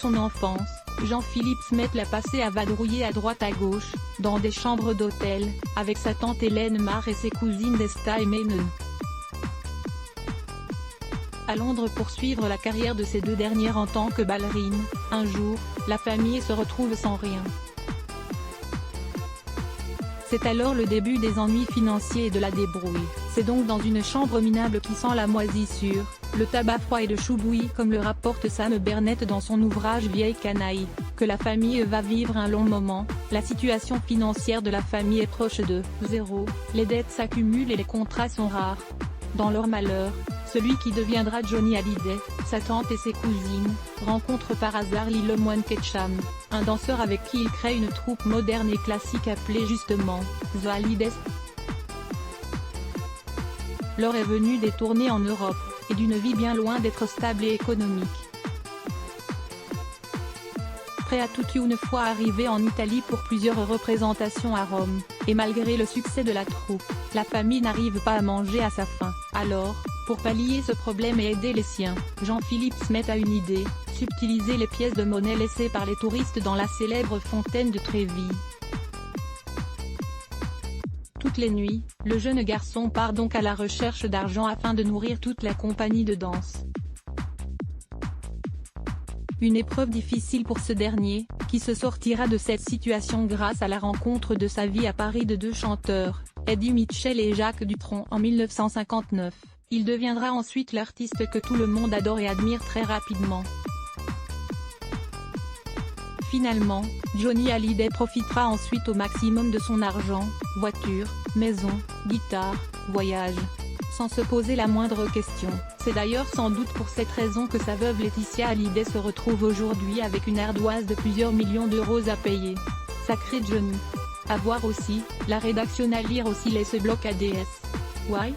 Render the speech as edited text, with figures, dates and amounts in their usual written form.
son enfance, Jean-Philippe Smet l'a passé à vadrouiller à droite à gauche, dans des chambres d'hôtel, avec sa tante Hélène Marr et ses cousines Esta et Maynooth. À Londres pour suivre la carrière de ces deux dernières en tant que ballerine, un jour, la famille se retrouve sans rien. C'est alors le début des ennuis financiers et de la débrouille. C'est donc dans une chambre minable qui sent la moisissure, le tabac froid et le chou bouilli comme le rapporte Sam Burnett dans son ouvrage Vieille canaille, que la famille va vivre un long moment. La situation financière de la famille est proche de zéro, les dettes s'accumulent et les contrats sont rares. Dans leur malheur, celui qui deviendra Johnny Hallyday, sa tante et ses cousines, rencontrent par hasard Lil Wayne Ketchum, un danseur avec qui il crée une troupe moderne et classique appelée justement The Hallydays. L'heure est venue des tournées en Europe, et d'une vie bien loin d'être stable et économique. Prêt à toute une fois arrivé en Italie pour plusieurs représentations à Rome, et malgré le succès de la troupe, la famille n'arrive pas à manger à sa faim. Alors, pour pallier ce problème et aider les siens, Jean-Philippe Smet a une idée, subtiliser les pièces de monnaie laissées par les touristes dans la célèbre fontaine de Trévi. Toutes les nuits, le jeune garçon part donc à la recherche d'argent afin de nourrir toute la compagnie de danse. Une épreuve difficile pour ce dernier, qui se sortira de cette situation grâce à la rencontre de sa vie à Paris de deux chanteurs, Eddie Mitchell et Jacques Dutronc en 1959. Il deviendra ensuite l'artiste que tout le monde adore et admire très rapidement. Finalement, Johnny Hallyday profitera ensuite au maximum de son argent, voiture, maison, guitare, voyage. Sans se poser la moindre question. C'est d'ailleurs sans doute pour cette raison que sa veuve Laetitia Hallyday se retrouve aujourd'hui avec une ardoise de plusieurs millions d'euros à payer. Sacré Johnny. À voir aussi, la rédaction à lire aussi les ce bloc ADS. Why?